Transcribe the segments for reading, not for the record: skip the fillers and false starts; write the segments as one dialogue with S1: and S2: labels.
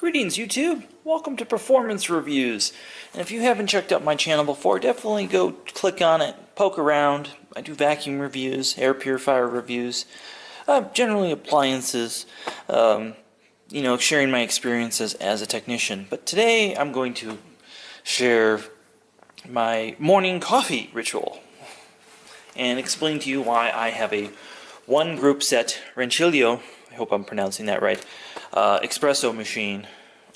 S1: Greetings YouTube, welcome to Performance Reviews, and if you haven't checked out my channel before, definitely go click on it, poke around. I do vacuum reviews, air purifier reviews, generally appliances, sharing my experiences as a technician. But today I'm going to share my morning coffee ritual and explain to you why I have a one group set Rancilio, I hope I'm pronouncing that right, espresso machine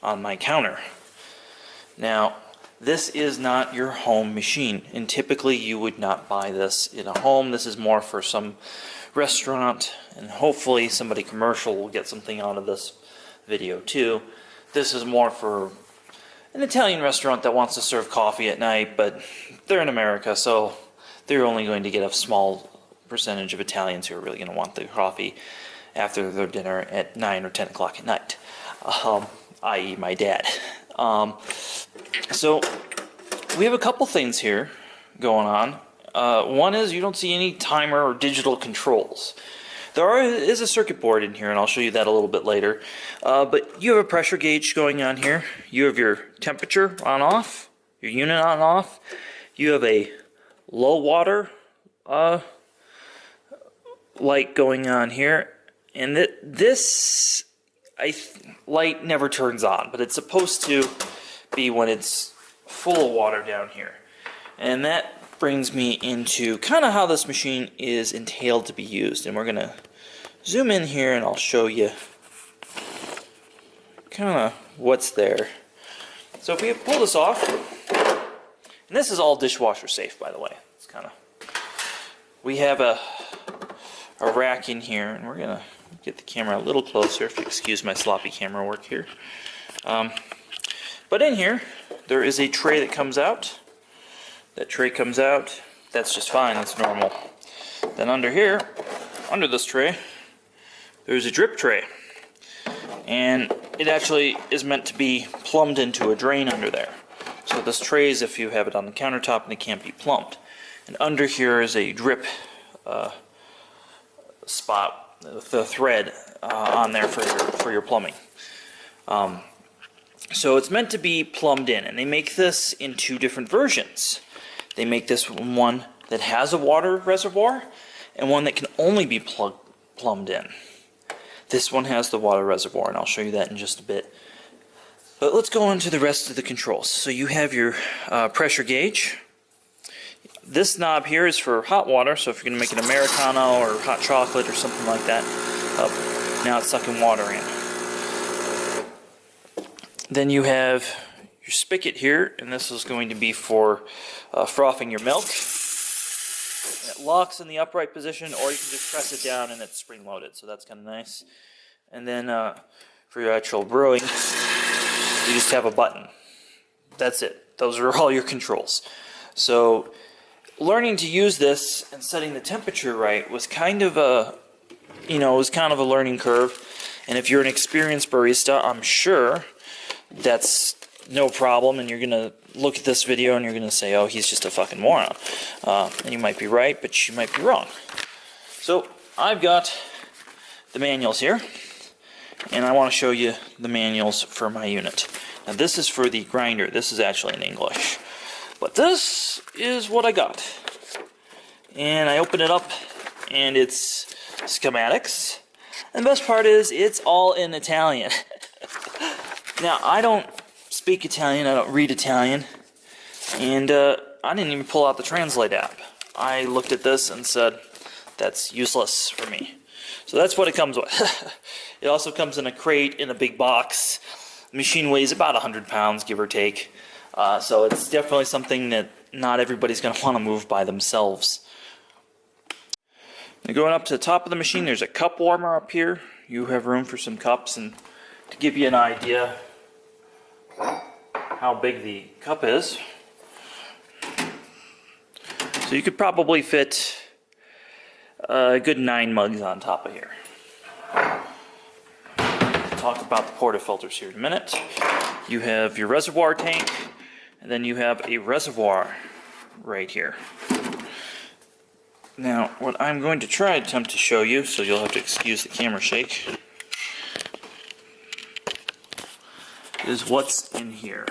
S1: on my counter. Now, this is not your home machine, and typically you would not buy this in a home. This is more for some restaurant, and hopefully somebody commercial will get something out of this video too. This is more for an Italian restaurant that wants to serve coffee at night, but they're in America, so they're only going to get a small percentage of Italians who are really going to want the coffee after their dinner at 9 or 10 o'clock at night, i.e. my dad. So we have a couple things here going on. One is you don't see any timer or digital controls. There is a circuit board in here, and I'll show you that a little bit later. But you have a pressure gauge going on here. You have your temperature on off, your unit on off. You have a low water light going on here. And this light never turns on, but it's supposed to be when it's full of water down here. And that brings me into kind of how this machine is entailed to be used. And we're going to zoom in here and I'll show you kind of what's there. So if we pull this off, and this is all dishwasher safe, by the way. It's kind of, we have a rack in here, and we're going to get the camera a little closer, if you excuse my sloppy camera work here. But in here, there is a tray that comes out. That tray comes out. That's just fine. That's normal. Then under here, under this tray, there's a drip tray. And it actually is meant to be plumbed into a drain under there. So this tray is if you have it on the countertop and it can't be plumbed. And under here is a drip spot, the thread on there for your plumbing. So it's meant to be plumbed in, and they make this in two different versions. They make this one that has a water reservoir and one that can only be plumbed in. This one has the water reservoir, and I'll show you that in just a bit. But let's go on to the rest of the controls. So you have your pressure gauge. This knob here is for hot water, so if you're going to make an Americano or hot chocolate or something like that, now it's sucking water in. Then you have your spigot here, and this is going to be for frothing your milk. It locks in the upright position, or you can just press it down and it's spring-loaded, so that's kind of nice. And then for your actual brewing, you just have a button. That's it. Those are all your controls. So learning to use this and setting the temperature right was kind of a, a learning curve. And if you're an experienced barista, I'm sure that's no problem. And you're going to look at this video and you're going to say, oh, he's just a fucking moron. And you might be right, but you might be wrong. So I've got the manuals here. And I want to show you the manuals for my unit. Now this is for the grinder. This is actually in English. But this is what I got. And I open it up, and it's schematics. And the best part is, it's all in Italian. Now, I don't speak Italian, I don't read Italian, and I didn't even pull out the Translate app. I looked at this and said, that's useless for me. So that's what it comes with. It also comes in a crate in a big box. The machine weighs about 100 pounds, give or take. So it's definitely something that not everybody's going to want to move by themselves. Now going up to the top of the machine, there's a cup warmer up here. You have room for some cups, and to give you an idea how big the cup is, so you could probably fit a good 9 mugs on top of here. We'll talk about the portafilters here in a minute. You have your reservoir tank, and then you have a reservoir right here. Now, what I'm going to attempt to show you, so you'll have to excuse the camera shake, is what's in here.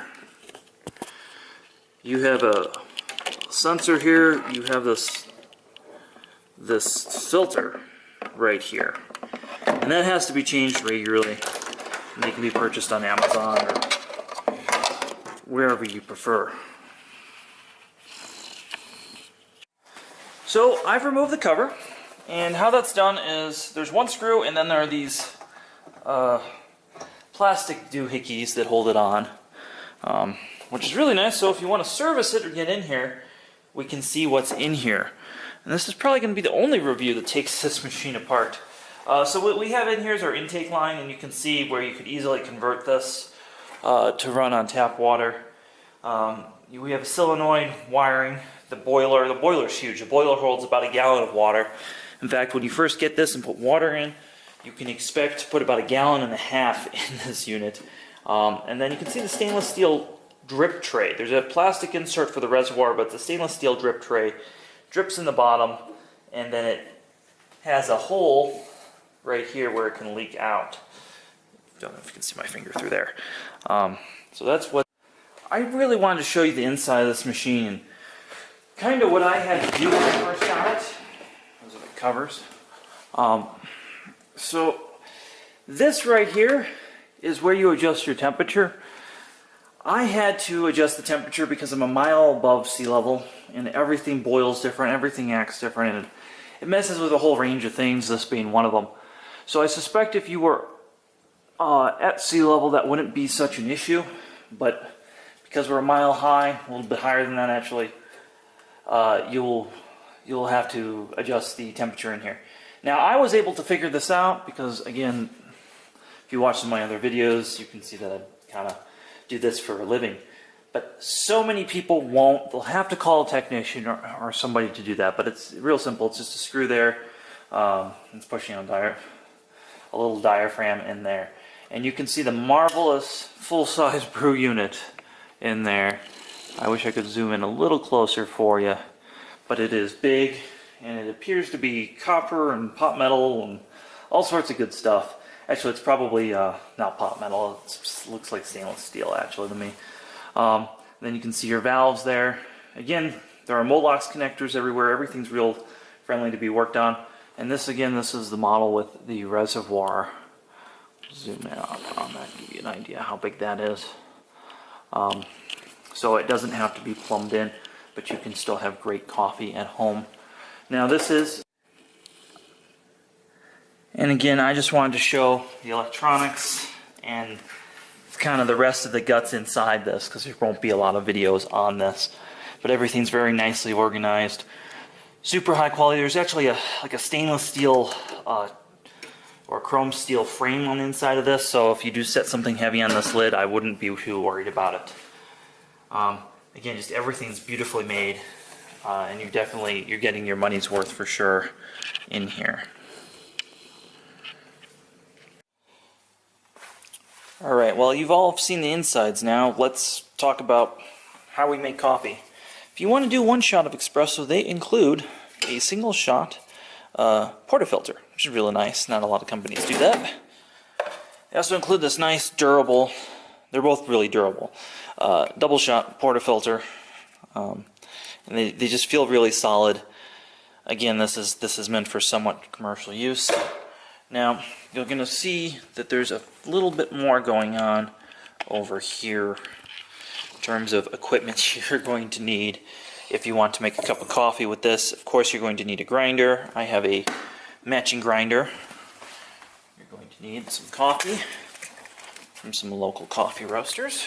S1: You have a sensor here, you have this filter right here. And that has to be changed regularly. And they can be purchased on Amazon or wherever you prefer. So I've removed the cover, and how that's done is there's one screw and then there are these plastic doohickeys that hold it on, which is really nice. So if you want to service it or get in here, we can see what's in here. And this is probably going to be the only review that takes this machine apart. So what we have in here is our intake line, and you can see where you could easily convert this to run on tap water. We have a solenoid wiring. The boiler's huge. The boiler holds about a gallon of water. In fact, when you first get this and put water in, you can expect to put about 1.5 gallons in this unit. And then you can see the stainless steel drip tray. There's a plastic insert for the reservoir, but the stainless steel drip tray drips in the bottom, and then it has a hole right here where it can leak out. Don't know if you can see my finger through there. So that's what I really wanted to show you, the inside of this machine. Kind of what I had to do when I first got it. Those are the covers. So this right here is where you adjust your temperature. I had to adjust the temperature because I'm a mile above sea level, and everything boils different, everything acts different, and it messes with a whole range of things, this being one of them. So I suspect if you were at sea level, that wouldn't be such an issue, but because we're a mile high, a little bit higher than that actually, you'll have to adjust the temperature in here. Now I was able to figure this out because, again, if you watch some of my other videos, you can see that I kind of do this for a living. But so many people won't. They'll have to call a technician or somebody to do that. But it's real simple. It's just a screw there. It's pushing on a little diaphragm in there. And you can see the marvelous full-size brew unit in there. I wish I could zoom in a little closer for you, but it is big, and it appears to be copper and pot metal and all sorts of good stuff. Actually, it's probably not pot metal. It looks like stainless steel, actually, to me. Then you can see your valves there. Again, there are Molox connectors everywhere. Everything's real friendly to be worked on. And this, again, this is the model with the reservoir. Zoom in on that, give you an idea how big that is. So it doesn't have to be plumbed in, but you can still have great coffee at home. Now this is, and again, I just wanted to show the electronics and kind of the rest of the guts inside this, because there won't be a lot of videos on this. But everything's very nicely organized. Super high quality. There's actually like a stainless steel or chrome steel frame on the inside of this, so if you do set something heavy on this lid, I wouldn't be too worried about it. Again, just everything's beautifully made, and you're getting your money's worth for sure in here. Alright, well, you've all seen the insides now. Let's talk about how we make coffee. If you want to do one shot of espresso, they include a single shot portafilter, which is really nice. Not a lot of companies do that. They also include this nice durable, they're both really durable, double shot portafilter, and they just feel really solid. Again, this is meant for somewhat commercial use. Now you're going to see that there's a little bit more going on over here in terms of equipment you're going to need if you want to make a cup of coffee with this. Of course, you're going to need a grinder. I have a matching grinder. You're going to need some coffee from some local coffee roasters.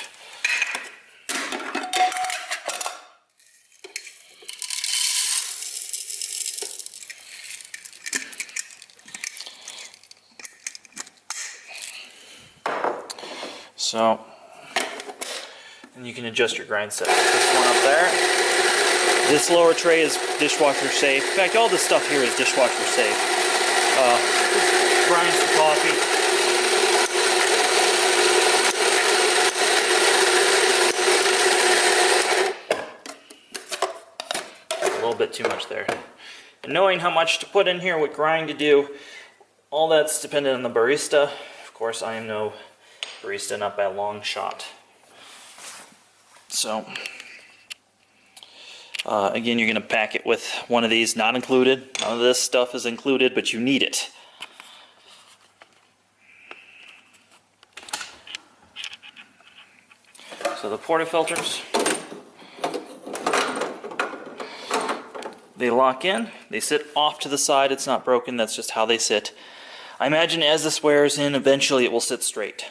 S1: So, and you can adjust your grind set. This one up there. This lower tray is dishwasher safe. In fact, all this stuff here is dishwasher safe. Just grinds the coffee. A little bit too much there. And knowing how much to put in here, what grind to do, all that's dependent on the barista. Of course, I am no barista, not by a long shot. So, again, you're going to pack it with one of these, not included. None of this stuff is included, but you need it. So the portafilters, they lock in, they sit off to the side, it's not broken, that's just how they sit. I imagine as this wears in, eventually it will sit straight.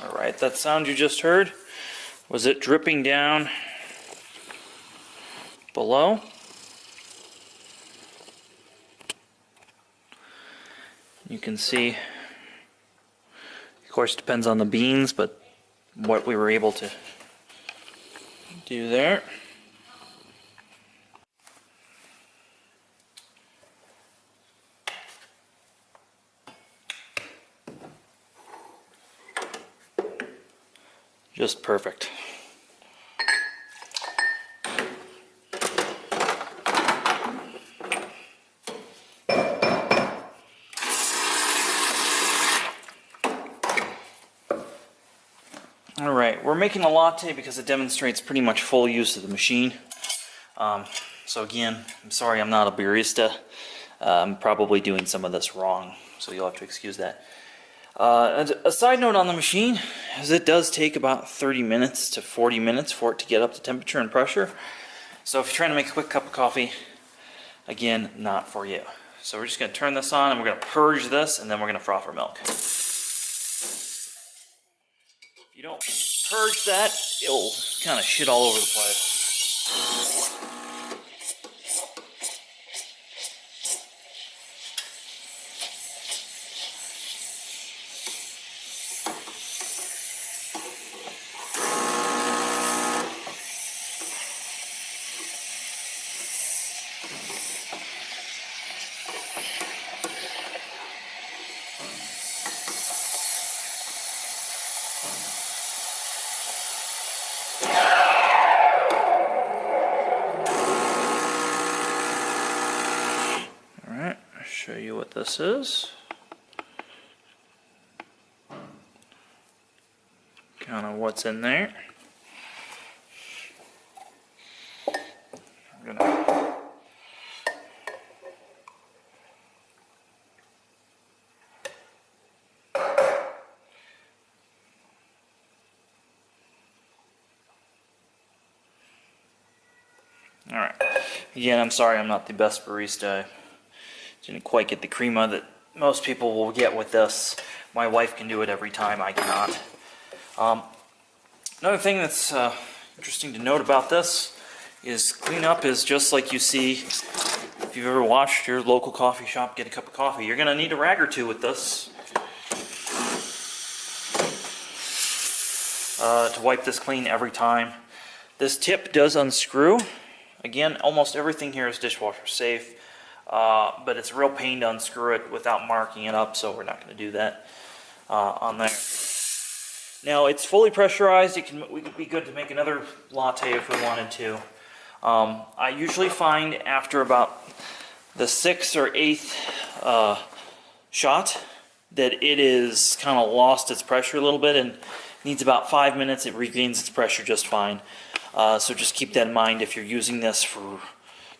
S1: Alright, that sound you just heard, was it dripping down below? You can see, of course it depends on the beans, but what we were able to do there. Just perfect. Alright, we're making a latte because it demonstrates pretty much full use of the machine. So again, I'm sorry I'm not a barista. I'm probably doing some of this wrong, so you'll have to excuse that. A side note on the machine is it does take about 30 minutes to 40 minutes for it to get up to temperature and pressure. So if you're trying to make a quick cup of coffee, again, not for you. So we're just going to turn this on and we're going to purge this and then we're going to froth our milk. If you don't purge that, it'll kind of shit all over the place. Show you what this is. Kind of what's in there. I'm gonna Alright. Again, I'm sorry I'm not the best barista. Didn't quite get the crema that most people will get with this. My wife can do it every time, I cannot. Another thing that's interesting to note about this is cleanup is just like you see if you've ever watched your local coffee shop get a cup of coffee. You're going to need a rag or two with this to wipe this clean every time. This tip does unscrew. Again, almost everything here is dishwasher safe. But it's a real pain to unscrew it without marking it up, so we're not going to do that on there. Now it's fully pressurized. We could be good to make another latte if we wanted to. I usually find after about the 6th or 8th shot that it is kind of lost its pressure a little bit and needs about 5 minutes. It regains its pressure just fine. So just keep that in mind if you're using this for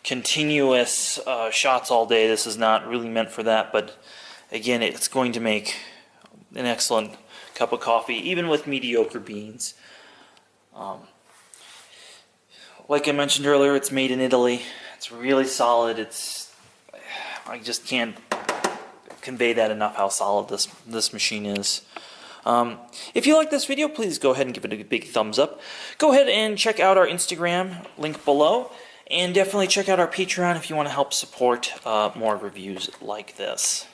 S1: continuous shots all day. This is not really meant for that, but again, it's going to make an excellent cup of coffee, even with mediocre beans. Like I mentioned earlier, it's made in Italy. It's really solid. I just can't convey that enough how solid this machine is. If you like this video, please go ahead and give it a big thumbs up. Go ahead and check out our Instagram, link below. And definitely check out our Patreon if you want to help support more reviews like this.